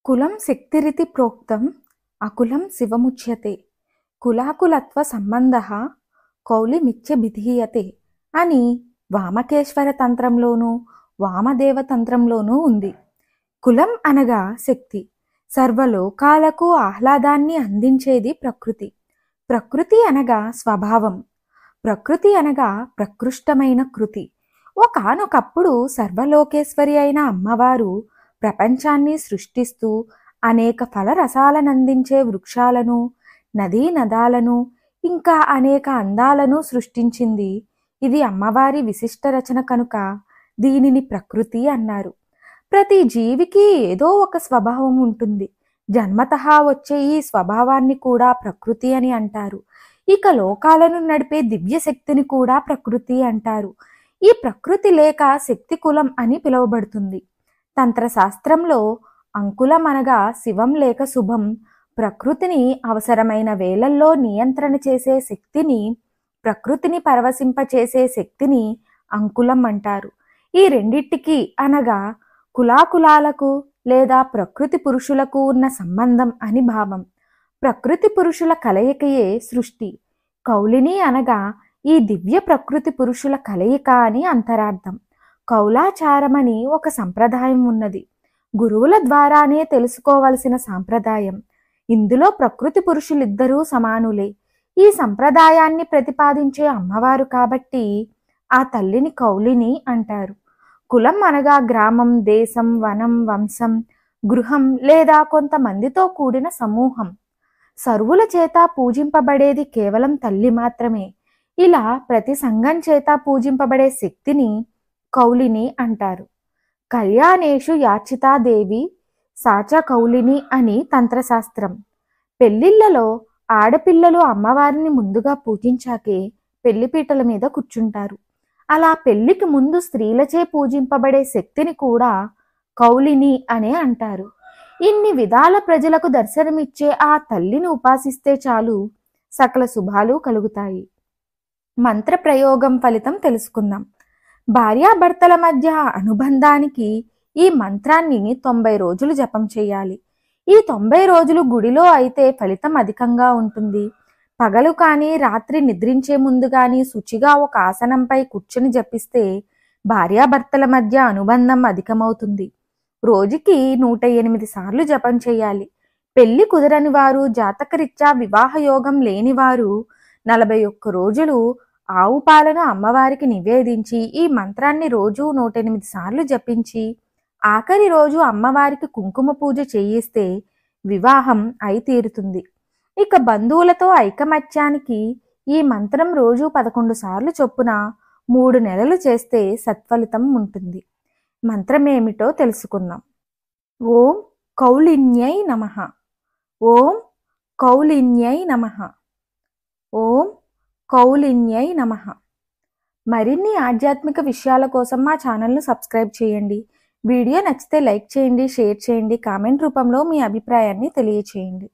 కులం శక్తిరితి ప్రోక్తం అకులం శివముచ్యతే కులాకులత్వ సంబంధః కౌలిమిత్యభిధీయతే అని వామకేశ్వర తంత్రంలోనూ వామదేవ తంత్రంలోనూ ఉంది. కులం అనగా శక్తి, సర్వలోకాలకు ఆహ్లాదాన్ని అందించేది ప్రకృతి. ప్రకృతి అనగా స్వభావం, ప్రకృతి అనగా ప్రకృష్టమైన కృతి. ఒకానొకప్పుడు సర్వలోకేశ్వరి అయిన అమ్మవారు ప్రపంచాన్ని సృష్టిస్తూ అనేక ఫలరసాలనందించే వృక్షాలను, నదీ నదాలను, ఇంకా అనేక అందాలను సృష్టించింది. ఇది అమ్మవారి విశిష్ట రచన కనుక దీనిని ప్రకృతి అన్నారు. ప్రతి జీవికి ఏదో ఒక స్వభావం ఉంటుంది. జన్మతః వచ్చే ఈ స్వభావాన్ని కూడా ప్రకృతి అని అంటారు. ఇక లోకాలను నడిపే దివ్య శక్తిని కూడా ప్రకృతి అంటారు. ఈ ప్రకృతి లేక శక్తి కులం అని పిలువబడుతుంది. తంత్రశాస్త్రంలో అంకులం అనగా శివం లేక శుభం, ప్రకృతిని అవసరమైన వేళల్లో నియంత్రణ చేసే శక్తిని, ప్రకృతిని పరవశింపచేసే శక్తిని అంకులం అంటారు. ఈ రెండిటికి అనగా కులాకులాలకు లేదా ప్రకృతి పురుషులకు ఉన్న సంబంధం అని భావం. ప్రకృతి పురుషుల కలయికయే సృష్టి. కౌలిని అనగా ఈ దివ్య ప్రకృతి పురుషుల కలయిక అని అంతరార్థం. కౌలాచారమని ఒక సంప్రదాయం ఉన్నది. గురువుల ద్వారానే తెలుసుకోవలసిన సాంప్రదాయం. ఇందులో ప్రకృతి పురుషులిద్దరూ సమానులే. ఈ సంప్రదాయాన్ని ప్రతిపాదించే అమ్మవారు కాబట్టి ఆ తల్లిని కౌలిని అంటారు. కులం అనగా గ్రామం, దేశం, వనం, వంశం, గృహం లేదా కొంతమందితో కూడిన సమూహం. సర్వుల చేత పూజింపబడేది కేవలం తల్లి మాత్రమే. ఇలా ప్రతి సంఘం చేత పూజింపబడే శక్తిని కౌలిని అంటారు. కళ్యాణేషు యాచితాదేవి సాచ కౌలిని అని తంత్రశాస్త్రం. పెళ్లిళ్లలో ఆడపిల్లలు అమ్మవారిని ముందుగా పూజించాకే పెళ్లిపీటల మీద కూర్చుంటారు. అలా పెళ్లికి ముందు స్త్రీలచే పూజింపబడే శక్తిని కూడా కౌలిని అనే అంటారు. ఇన్ని విధాల ప్రజలకు దర్శనమిచ్చే ఆ తల్లిని ఉపాసిస్తే చాలు సకల శుభాలు కలుగుతాయి. మంత్ర ప్రయోగం ఫలితం తెలుసుకుందాం. భార్యాభర్తల మధ్య అనుబంధానికి ఈ మంత్రాన్ని 90 రోజులు జపం చేయాలి. ఈ 90 రోజులు గుడిలో అయితే ఫలితం అధికంగా ఉంటుంది. పగలు కానీ రాత్రి నిద్రించే ముందు కానీ శుచిగా ఒక ఆసనంపై కూర్చుని జపిస్తే భార్యాభర్తల మధ్య అనుబంధం అధికమవుతుంది. రోజుకి 108 సార్లు జపం చేయాలి. పెళ్లి కుదరని వారు, జాతకరీత్యా వివాహ యోగం లేనివారు 41 రోజులు ఆవు పాలను అమ్మవారికి నివేదించి ఈ మంత్రాన్ని రోజు 108 సార్లు జపించి ఆఖరి రోజు అమ్మవారికి కుంకుమ పూజ చేయిస్తే వివాహం అయి తీరుతుంది. ఇక బంధువులతో ఐకమత్యానికి ఈ మంత్రం రోజు 11 సార్లు చొప్పున 3 నెలలు చేస్తే సత్ఫలితం ఉంటుంది. మంత్రం ఏమిటో తెలుసుకుందాం. ఓం కౌలిన్యై నమః. ఓం కౌలిన్యై నమః. ఓం కౌలిన్యై నమః. మరిన్ని ఆధ్యాత్మిక విషయాల కోసం మా ఛానల్ను సబ్స్క్రైబ్ చేయండి. వీడియో నచ్చితే లైక్ చేయండి, షేర్ చేయండి, కామెంట్ రూపంలో మీ అభిప్రాయాన్ని తెలియచేయండి.